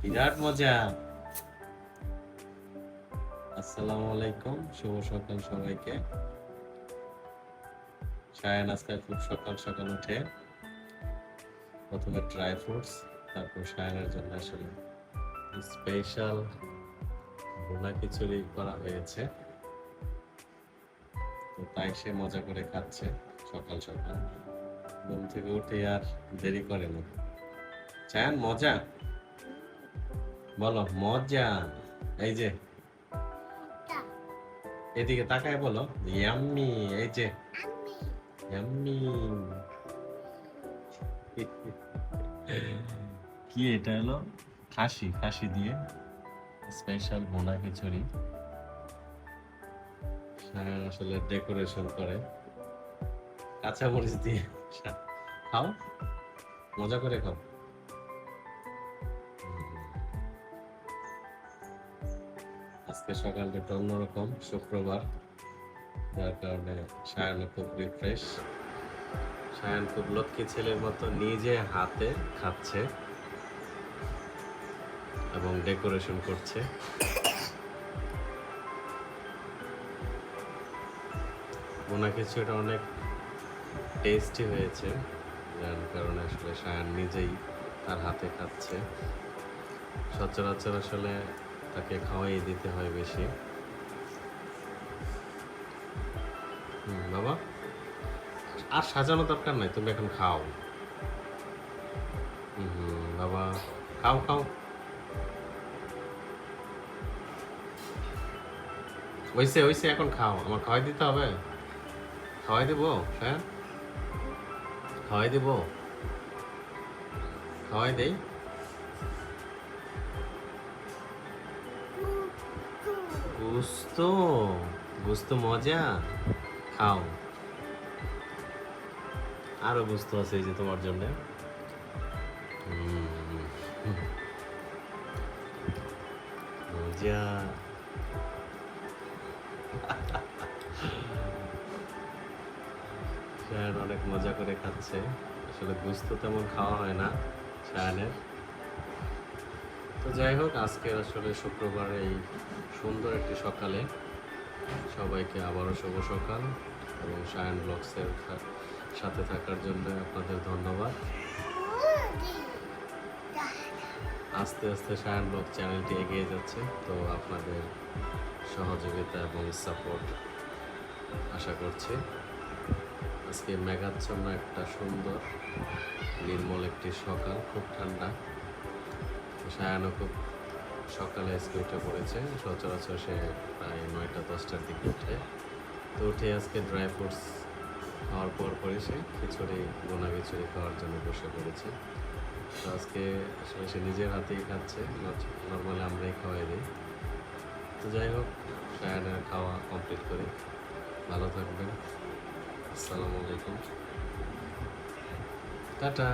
বিরাট মজা। আসসালামু আলাইকুম, শুভ সকাল সবাইকে। সায়ান আজকে খুব সকাল সকাল উঠে প্রথমে ড্রাই ফ্রুটস, তারপর সায়ানের জন্য আসলে স্পেশাল ভুনা খিচুড়ি করা হয়েছে। তো তাই সে মজা করে খাচ্ছে সকাল সকাল। ঘুম থেকে উঠে আর দেরি করে না। সায়ান মজা বলো, মজা। এই যে এদিকে তাকায় বলো, ইয়াম্মি। এই যে ইয়াম্মি। কি এটা হলো খাসি, খাসি দিয়ে স্পেশাল ভুনা খিচুড়ি। সায়ান আসলে ডেকোরেশন করে কাঁচা মরিচ দিয়ে। খাও, মজা করে খাও। আজকে সকালটা একটু অন্যরকম, শুক্রবার, যার কারণে সায়ান খুব রিফ্রেশ। সায়ান খুব লক্ষ্মী ছেলের মতো নিজে হাতে খাচ্ছে এবং ডেকোরেশন করছে। ভুনা খিচুড়িটা অনেক টেস্টি হয়েছে, যার কারণে আসলে সায়ান নিজেই তার হাতে খাচ্ছে। সচরাচর আসলে তাকে খাওয়াই দিতে হয় বেশি। বাবা, আর সাজানো দরকার নাই, তুমি এখন খাও। বাবা, খাও খাও। ওইসে ওইসে, এখন খাও। আমার খাওয়াই দিতে হবে? খাওয়াই দেবো? হ্যাঁ, খাওয়াই দেবো? খাওয়াই দেই? গুস্ত, গুস্ত মজা, খাও। আরো গুস্ত আছে এই যে তোমার জন্য। মজা। সায়ান অনেক মজা করে খাচ্ছে। আসলে গুস্ত তেমন খাওয়া হয় না সায়ানের। তো যাই হোক, আজকের আসলে শুক্রবার এই সুন্দর একটি সকালে সবাইকে আবারও শুভ সকাল, এবং সায়ান ব্লগসের সাথে থাকার জন্য আপনাদের ধন্যবাদ। আস্তে আস্তে সায়ান ব্লগ চ্যানেলটি এগিয়ে যাচ্ছে, তো আপনাদের সহযোগিতা এবং সাপোর্ট আশা করছি। আজকে মেঘাচ্ছন্ন একটা সুন্দর নির্মল একটি সকাল, খুব ঠান্ডা। সায়ানও খুব সকালে আজকে উঠে পড়েছে। সচরাচর সে প্রায় 9টা-10টার দিকে উঠে। তো উঠে আজকে ড্রাই ফ্রুটস খাওয়ার পরই সে খিচুড়ি, ভুনা খিচুড়ি খাওয়ার জন্য বসে পড়েছে। তো আজকে আসলে সে নিজের হাতেই খাচ্ছে, নর্মালি আমরাই খাওয়াই দিই। তো যাই হোক, সায়ানের খাওয়া কমপ্লিট করি। ভালো থাকবেন। আসসালামু আলাইকুম, টাটা।